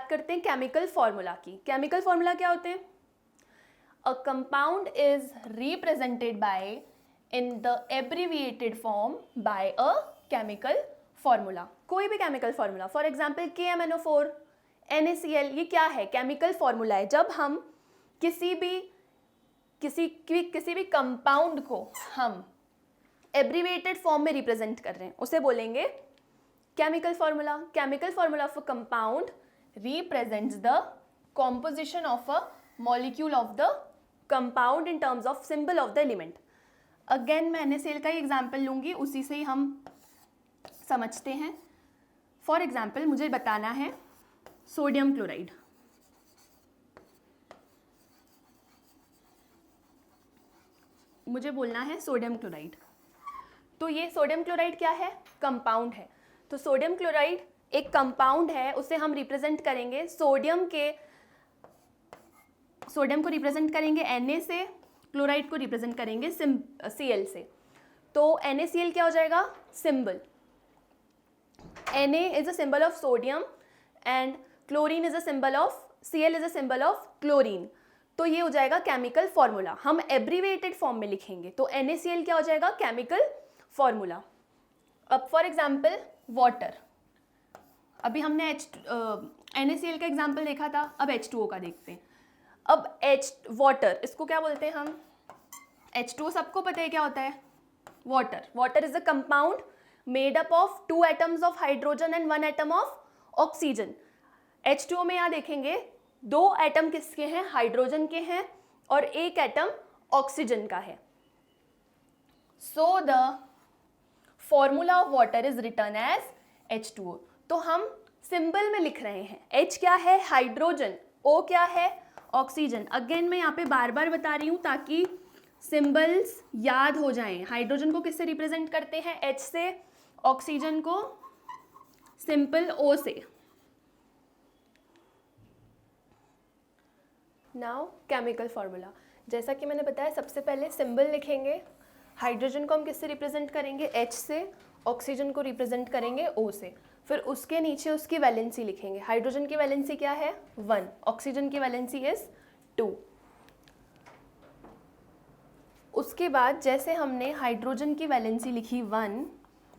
बात करते हैं केमिकल फॉर्मूला की। केमिकल फॉर्मूला क्या होते हैं? A compound is represented by in the abbreviated form by a chemical formula. कोई भी chemical formula, for example KMNO4, NaCl, ये क्या है? केमिकल फॉर्मूला है। जब हम किसी भी कंपाउंड को हम एब्रिविएटेड फॉर्म में रिप्रेजेंट कर रहे हैं उसे बोलेंगे chemical formula. Chemical formula of a compound represents the composition of a molecule of the compound in terms of symbol of the element. Again मैं NaCl का ही एग्जाम्पल लूंगी, उसी से ही हम समझते हैं। फॉर एग्जाम्पल मुझे बताना है सोडियम क्लोराइड। मुझे बोलना है सोडियम क्लोराइड। तो ये सोडियम क्लोराइड क्या है? कंपाउंड है। तो सोडियम क्लोराइड एक कंपाउंड है, उसे हम रिप्रेजेंट करेंगे सोडियम को रिप्रेजेंट करेंगे Na से, क्लोराइड को रिप्रेजेंट करेंगे Cl से। तो NaCl क्या हो जाएगा? Symbol. Na is a symbol of sodium and chlorine is a symbol of, Cl is a symbol of chlorine. तो ये हो जाएगा केमिकल फॉर्मूला। हम एब्रीविएटेड फॉर्म में लिखेंगे तो NaCl क्या हो जाएगा? Chemical formula. अब फॉर एग्जाम्पल वाटर, अभी हमने NaCl का एग्जाम्पल देखा था, अब H2O का देखते हैं। अब वाटर, इसको क्या बोलते हैं हम? H2O सबको पता है क्या होता है? Water. Water is a compound made up of 2 atoms of hydrogen and 1 atom of oxygen. H2O में यहाँ देखेंगे 2 एटम किसके हैं? हाइड्रोजन के हैं और 1 एटम ऑक्सीजन का है। So the formula of water is written as H2O। तो हम सिंबल में लिख रहे हैं। H क्या है? हाइड्रोजन। O क्या है? ऑक्सीजन। अगेन मैं यहाँ पे बार बार बता रही हूँ ताकि सिंबल्स याद हो जाएं। हाइड्रोजन को किससे रिप्रेजेंट करते हैं? H से। ऑक्सीजन को सिंपल O से। नाउ केमिकल फॉर्मूला, जैसा कि मैंने बताया सबसे पहले सिंबल लिखेंगे। हाइड्रोजन को हम किससे रिप्रेजेंट करेंगे? H से। ऑक्सीजन को रिप्रेजेंट करेंगे O से। फिर उसके नीचे उसकी वैलेंसी लिखेंगे। हाइड्रोजन की वैलेंसी क्या है? 1। ऑक्सीजन की वैलेंसी इज 2। उसके बाद जैसे हमने हाइड्रोजन की वैलेंसी लिखी 1,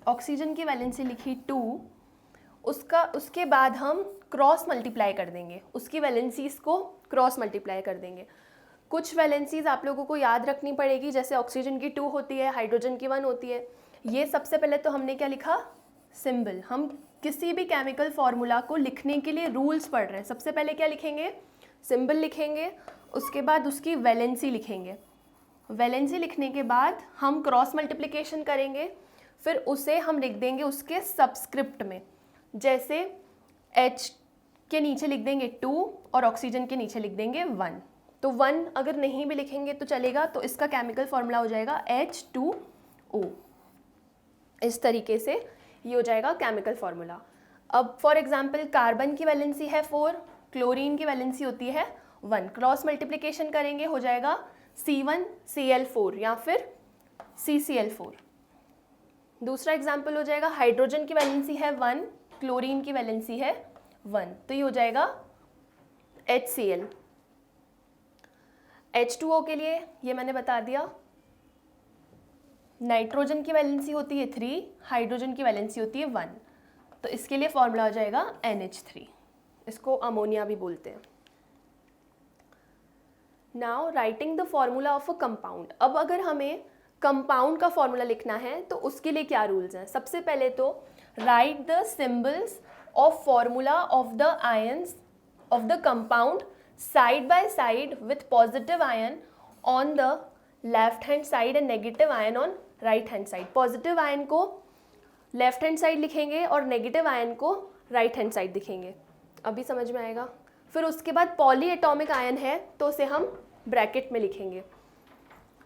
ऑक्सीजन की वैलेंसी लिखी 2, उसके बाद हम क्रॉस मल्टीप्लाई कर देंगे। उसकी वैलेंसीज को क्रॉस मल्टीप्लाई कर देंगे। कुछ वैलेंसीज आप लोगों को याद रखनी पड़ेगी, जैसे ऑक्सीजन की 2 होती है, हाइड्रोजन की 1 होती है। ये सबसे पहले तो हमने क्या लिखा? सिंबल। हम किसी भी केमिकल फॉर्मूला को लिखने के लिए रूल्स पढ़ रहे हैं। सबसे पहले क्या लिखेंगे? सिंबल लिखेंगे। उसके बाद उसकी वैलेंसी लिखेंगे। वैलेंसी लिखने के बाद हम क्रॉस मल्टीप्लिकेशन करेंगे, फिर उसे हम लिख देंगे उसके सबस्क्रिप्ट में। जैसे H के नीचे लिख देंगे 2 और ऑक्सीजन के नीचे लिख देंगे 1। तो 1 अगर नहीं भी लिखेंगे तो चलेगा, तो इसका केमिकल फॉर्मूला हो जाएगा H2O। इस तरीके से ये हो जाएगा केमिकल फॉर्मूला। अब फॉर एग्जांपल कार्बन की वैलेंसी है 4, क्लोरीन की वैलेंसी होती है 1। क्रॉस मल्टीप्लिकेशन करेंगे, हो जाएगा C1Cl4 या फिर CCl4। दूसरा एग्जांपल हो जाएगा हाइड्रोजन की वैलेंसी है 1, क्लोरीन की वैलेंसी है 1, तो ये हो जाएगा HCl। H2O के लिए ये मैंने बता दिया। नाइट्रोजन की वैलेंसी होती है 3, हाइड्रोजन की वैलेंसी होती है 1, तो इसके लिए फॉर्मूला हो जाएगा NH3। इसको अमोनिया भी बोलते हैं। Now writing the formula of a compound. अब अगर हमें कंपाउंड का फॉर्मूला लिखना है तो उसके लिए क्या रूल्स हैं? सबसे पहले तो right the symbols of formula of the ions of the compound side by side with positive ion on the left hand side and negative ion on right hand side. Positive ion को left hand side लिखेंगे और negative ion को right hand side लिखेंगे। अभी समझ में आएगा। फिर उसके बाद पॉली एटॉमिक आयन है तो उसे हम ब्रैकेट में लिखेंगे।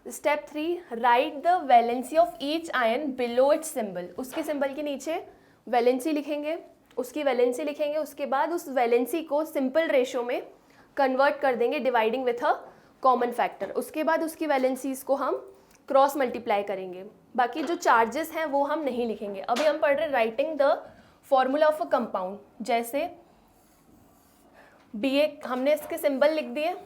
Step 3, right the valency of each ion below it's symbol. उसके सिंबल के नीचे वैलेंसी लिखेंगे, उसकी वैलेंसी लिखेंगे। उसके बाद उस वैलेंसी को सिंपल रेशो में कन्वर्ट कर देंगे dividing with a common factor. उसके बाद उसकी वैलेंसीज को हम क्रॉस मल्टीप्लाई करेंगे। बाकी जो चार्जेस हैं वो हम नहीं लिखेंगे। अभी हम पढ़ रहे हैं writing the formula of a compound. जैसे Ba हमने इसके सिंबल लिख दिए।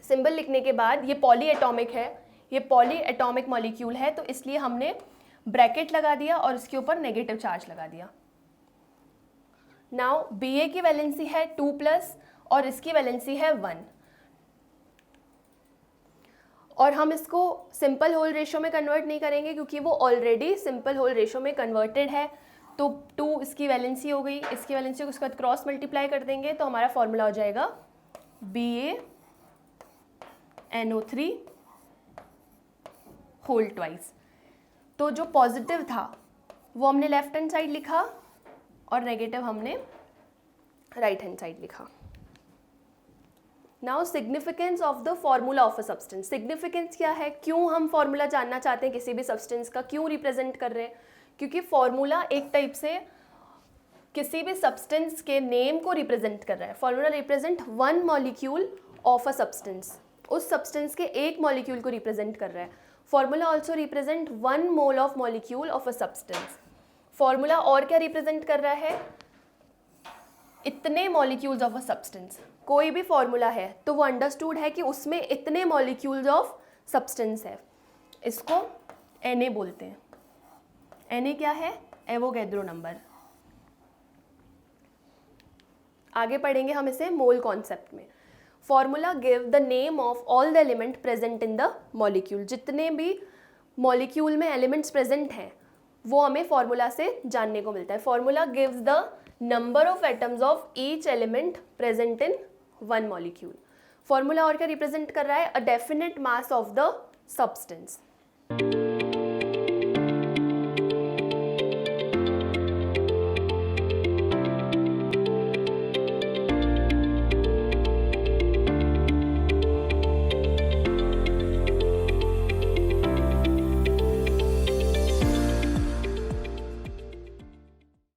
सिंबल लिखने के बाद ये पॉली एटॉमिक है, ये पॉली एटॉमिक मॉलिक्यूल है, तो इसलिए हमने ब्रैकेट लगा दिया और इसके ऊपर नेगेटिव चार्ज लगा दिया। नाउ Ba की वैलेंसी है 2+ और इसकी वैलेंसी है 1, और हम इसको सिंपल होल रेशो में कन्वर्ट नहीं करेंगे क्योंकि वो ऑलरेडी सिंपल होल रेशो में कन्वर्टेड है। तो 2 इसकी वैलेंसी हो गई, इसकी वैलेंसी को उसके बाद क्रॉस मल्टीप्लाई कर देंगे तो हमारा फॉर्मूला हो जाएगा BaNO3 होल ट्वाइस। तो जो पॉजिटिव था वो हमने लेफ्ट हैंड साइड लिखा और नेगेटिव हमने राइट हैंड साइड लिखा। Now significance of the formula of a substance. Significance क्या है, क्यों हम फॉर्मूला जानना चाहते हैं किसी भी सब्सटेंस का, क्यों रिप्रेजेंट कर रहे हैं? क्योंकि फॉर्मूला एक टाइप से किसी भी सब्सटेंस के नेम को रिप्रेजेंट कर रहा है। Formula represent 1 molecule of a substance, उस सब्सटेंस के एक मॉलिक्यूल को रिप्रेजेंट कर रहा है। Formula also represent 1 mole of molecule of a substance. Formula और क्या रिप्रेजेंट कर रहा है? इतने मॉलिक्यूल्स ऑफ अ सब्सटेंस। कोई भी फॉर्मूला है तो वो अंडरस्टूड है कि उसमें इतने मॉलिक्यूल्स ऑफ सब्सटेंस है। इसको Na बोलते हैं। Na क्या है? Avogadro number. आगे पढ़ेंगे हम इसे मोल कॉन्सेप्ट में। Formula give the name of all the element present in the molecule. जितने भी मॉलिक्यूल में एलिमेंट्स प्रेजेंट हैं वो हमें फॉर्मूला से जानने को मिलता है। Formula gives the number of atoms of each element present in 1 molecule. Formula और क्या रिप्रेजेंट कर रहा है? A definite mass of the substance.